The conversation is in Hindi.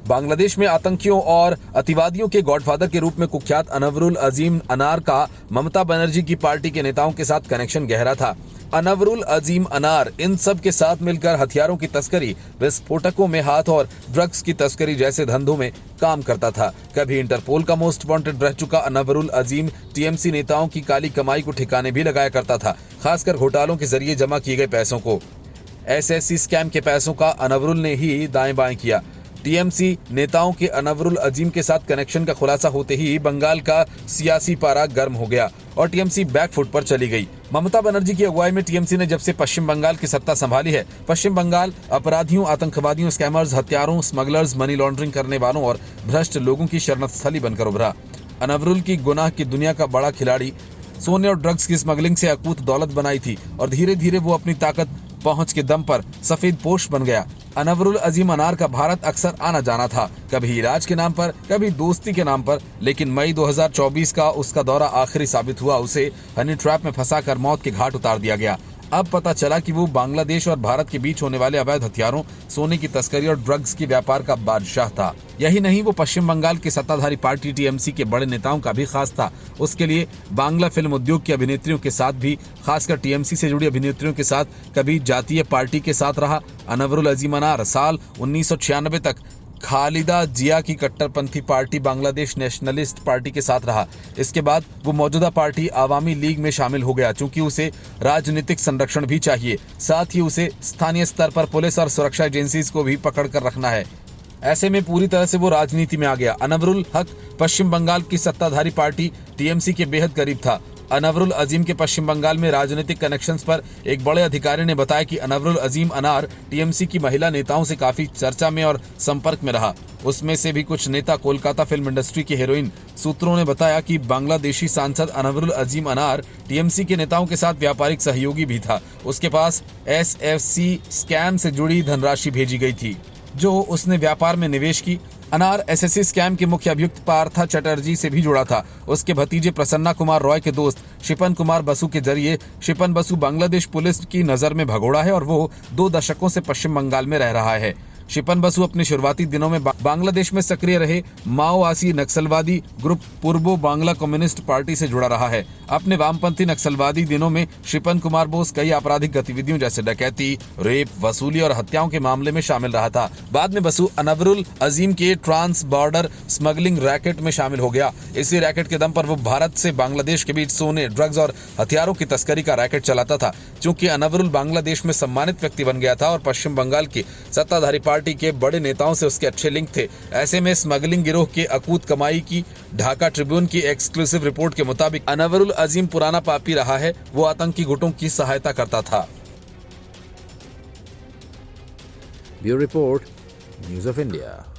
बांग्लादेश में आतंकियों और अतिवादियों के गॉडफादर के रूप में कुख्यात अनवरुल अजीम अनार का ममता बनर्जी की पार्टी के नेताओं के साथ कनेक्शन गहरा था। अनवरुल अजीम अनार इन सब के साथ मिलकर हथियारों की तस्करी, विस्फोटकों में हाथ और ड्रग्स की तस्करी जैसे धंधों में काम करता था। कभी इंटरपोल का मोस्ट वांटेड रह चुका अनवरुल अजीम टीएमसी नेताओं की काली कमाई को ठिकाने भी लगाया करता था, खासकर घोटालों के जरिए जमा किए गए पैसों को। एसएससी स्कैम के पैसों का अनवरुल ने ही दाएं बाएं किया। टीएमसी नेताओं के अनवरुल अजीम के साथ कनेक्शन का खुलासा होते ही बंगाल का सियासी पारा गर्म हो गया और टीएमसी बैकफुट पर चली गई। ममता बनर्जी की अगुवाई में टीएमसी ने जब से पश्चिम बंगाल की सत्ता संभाली है, पश्चिम बंगाल अपराधियों, आतंकवादियों, स्कैमर्स, हत्यारों, स्मगलर्स, मनी लॉन्ड्रिंग करने वालों और भ्रष्ट लोगों की शरणस्थली बनकर उभरा। अनवरुल की गुनाह की दुनिया का बड़ा खिलाड़ी सोने और ड्रग्स की स्मगलिंग से अकूत दौलत बनाई थी और धीरे धीरे वो अपनी ताकत पहुंच के दम पर सफेद पोश बन गया। अनवरुल अजीम अनार का भारत अक्सर आना जाना था, कभी इलाज के नाम पर, कभी दोस्ती के नाम पर, लेकिन मई 2024 का उसका दौरा आखिरी साबित हुआ। उसे हनी ट्रैप में फंसाकर मौत के घाट उतार दिया गया। अब पता चला कि वो बांग्लादेश और भारत के बीच होने वाले अवैध हथियारों, सोने की तस्करी और ड्रग्स के व्यापार का बादशाह था। यही नहीं, वो पश्चिम बंगाल की सत्ताधारी पार्टी टीएमसी के बड़े नेताओं का भी खास था। उसके लिए बांग्ला फिल्म उद्योग की अभिनेत्रियों के साथ भी, खासकर टीएमसी से जुड़ी अभिनेत्रियों के साथ, कभी जातीय पार्टी के साथ रहा। अनवरुल अजीम अनार साल 1996 तक खालिदा जिया की कट्टरपंथी पार्टी बांग्लादेश नेशनलिस्ट पार्टी के साथ रहा। इसके बाद वो मौजूदा पार्टी आवामी लीग में शामिल हो गया, चूंकि उसे राजनीतिक संरक्षण भी चाहिए। साथ ही उसे स्थानीय स्तर पर पुलिस और सुरक्षा एजेंसीज को भी पकड़ कर रखना है। ऐसे में पूरी तरह से वो राजनीति में आ गया। अनवरुल हक पश्चिम बंगाल की सत्ताधारी पार्टी टीएमसी के बेहद करीब था। अनवरुल अजीम के पश्चिम बंगाल में राजनीतिक कनेक्शंस पर एक बड़े अधिकारी ने बताया कि अनवरुल अजीम अनार टीएमसी की महिला नेताओं से काफी चर्चा में और संपर्क में रहा। उसमें से भी कुछ नेता कोलकाता फिल्म इंडस्ट्री की हीरोइन। सूत्रों ने बताया कि बांग्लादेशी सांसद अनवरुल अजीम अनार टीएमसी के नेताओं के साथ व्यापारिक सहयोगी भी था। उसके पास एसएफसी स्कैम से जुड़ी धनराशि भेजी गई थी, जो उसने व्यापार में निवेश की। अनार एसएससी स्कैम के मुख्य अभियुक्त पार्था चटर्जी से भी जुड़ा था। उसके भतीजे प्रसन्ना कुमार रॉय के दोस्त शिपन कुमार बसु के जरिए। शिपन बसु बांग्लादेश पुलिस की नजर में भगोड़ा है और वो 2 दशकों से पश्चिम बंगाल में रह रहा है। शिपन बसु अपने शुरुआती दिनों में बांग्लादेश में सक्रिय रहे माओवादी नक्सलवादी ग्रुप पूर्वो बांग्ला कम्युनिस्ट पार्टी से जुड़ा रहा है। अपने वामपंथी नक्सलवादी दिनों में शिपन कुमार बोस कई आपराधिक गतिविधियों जैसे डकैती, रेप, वसूली और हत्याओं के मामले में शामिल रहा था। बाद में बसु अनवरुल अजीम के ट्रांस बॉर्डर स्मगलिंग रैकेट में शामिल हो गया। इसी रैकेट के दम पर वो भारत से बांग्लादेश के बीच सोने, ड्रग्स और हथियारों की तस्करी का रैकेट चलाता था। चूंकि अनवरुल बांग्लादेश में सम्मानित व्यक्ति बन गया था और पश्चिम बंगाल की सत्ताधारी पार्टी के बड़े नेताओं से उसके अच्छे लिंक थे, ऐसे में स्मगलिंग गिरोह के अकूत कमाई की ढाका ट्रिब्यून की एक्सक्लूसिव रिपोर्ट के मुताबिक अनवरुल अजीम पुराना पापी रहा है। वो आतंकी गुटों की सहायता करता था। Bureau report, news of India.